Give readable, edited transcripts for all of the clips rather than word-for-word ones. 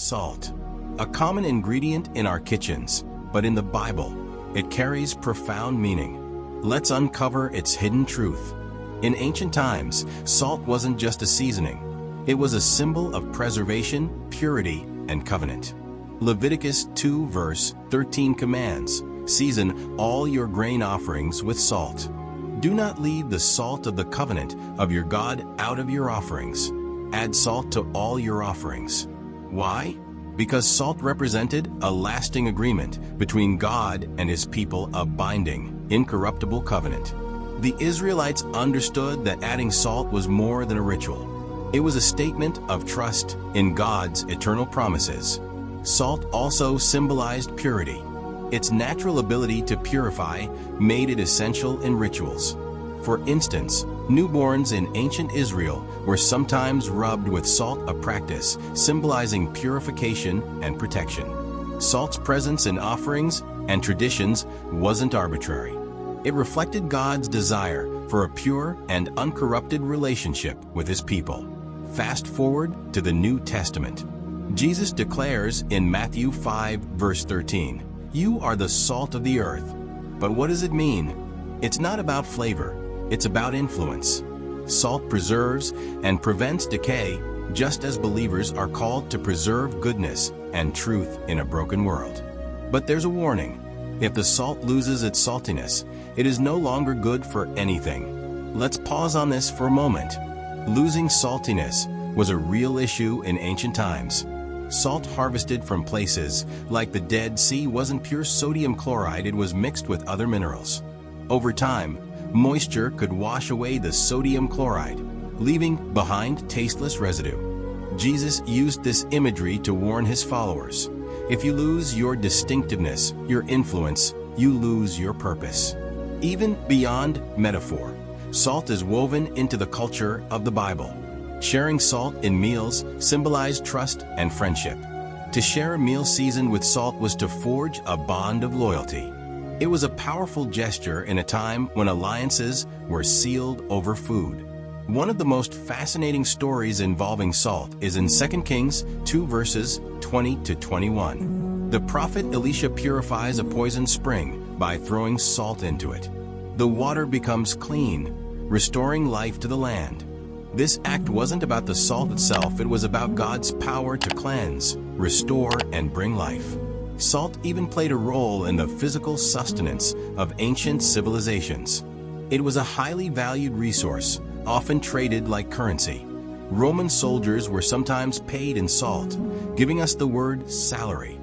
Salt. A common ingredient in our kitchens, but in the Bible, it carries profound meaning. Let's uncover its hidden truth. In ancient times, salt wasn't just a seasoning. It was a symbol of preservation, purity, and covenant. Leviticus 2 verse 13 commands, "Season all your grain offerings with salt. Do not leave the salt of the covenant of your God out of your offerings. Add salt to all your offerings." Why? Because salt represented a lasting agreement between God and his people, a binding, incorruptible covenant. The Israelites understood that adding salt was more than a ritual. It was a statement of trust in God's eternal promises. Salt also symbolized purity. Its natural ability to purify made it essential in rituals. For instance, newborns in ancient Israel were sometimes rubbed with salt, a practice symbolizing purification and protection. Salt's presence in offerings and traditions wasn't arbitrary. It reflected God's desire for a pure and uncorrupted relationship with his people. Fast forward to the New Testament. Jesus declares in Matthew 5 verse 13, "You are the salt of the earth." But what does it mean? It's not about flavor. It's about influence. Salt preserves and prevents decay, just as believers are called to preserve goodness and truth in a broken world. But there's a warning. If the salt loses its saltiness, it is no longer good for anything. Let's pause on this for a moment. Losing saltiness was a real issue in ancient times. Salt harvested from places like the Dead Sea wasn't pure sodium chloride, it was mixed with other minerals. Over time, moisture could wash away the sodium chloride, leaving behind tasteless residue. Jesus used this imagery to warn his followers. If you lose your distinctiveness, your influence, you lose your purpose. Even beyond metaphor, salt is woven into the culture of the Bible. Sharing salt in meals symbolized trust and friendship. To share a meal seasoned with salt was to forge a bond of loyalty. It was a powerful gesture in a time when alliances were sealed over food. One of the most fascinating stories involving salt is in 2 Kings 2 verses 20 to 21. The prophet Elisha purifies a poisoned spring by throwing salt into it. The water becomes clean, restoring life to the land. This act wasn't about the salt itself, it was about God's power to cleanse, restore, and bring life. Salt even played a role in the physical sustenance of ancient civilizations. It was a highly valued resource, often traded like currency. Roman soldiers were sometimes paid in salt, giving us the word salary.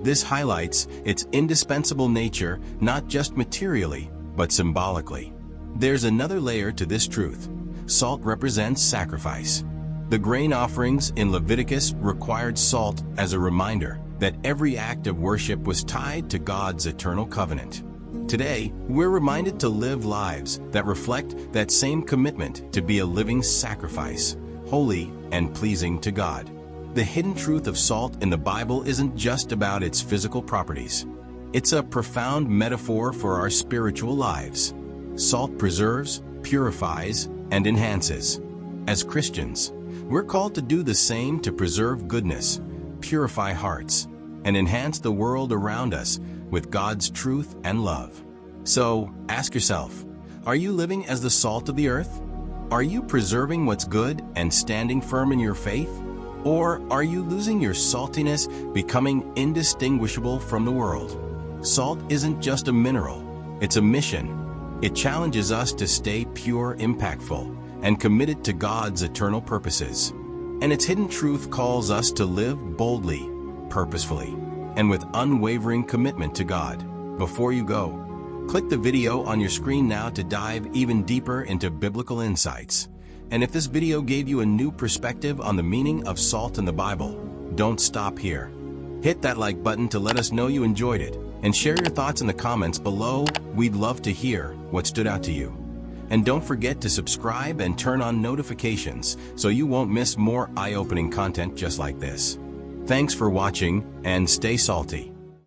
This highlights its indispensable nature, not just materially, but symbolically. There's another layer to this truth. Salt represents sacrifice. The grain offerings in Leviticus required salt as a reminder that every act of worship was tied to God's eternal covenant. Today, we're reminded to live lives that reflect that same commitment to be a living sacrifice, holy and pleasing to God. The hidden truth of salt in the Bible isn't just about its physical properties. It's a profound metaphor for our spiritual lives. Salt preserves, purifies, and enhances. As Christians, we're called to do the same, to preserve goodness, purify hearts, and enhance the world around us with God's truth and love. So, ask yourself, are you living as the salt of the earth? Are you preserving what's good and standing firm in your faith? Or are you losing your saltiness, becoming indistinguishable from the world? Salt isn't just a mineral, it's a mission. It challenges us to stay pure, impactful, and committed to God's eternal purposes. And its hidden truth calls us to live boldly, purposefully, and with unwavering commitment to God. Before you go, click the video on your screen now to dive even deeper into biblical insights. And if this video gave you a new perspective on the meaning of salt in the Bible, don't stop here. Hit that like button to let us know you enjoyed it, and share your thoughts in the comments below. We'd love to hear what stood out to you. And don't forget to subscribe and turn on notifications so you won't miss more eye-opening content just like this. Thanks for watching, and stay salty.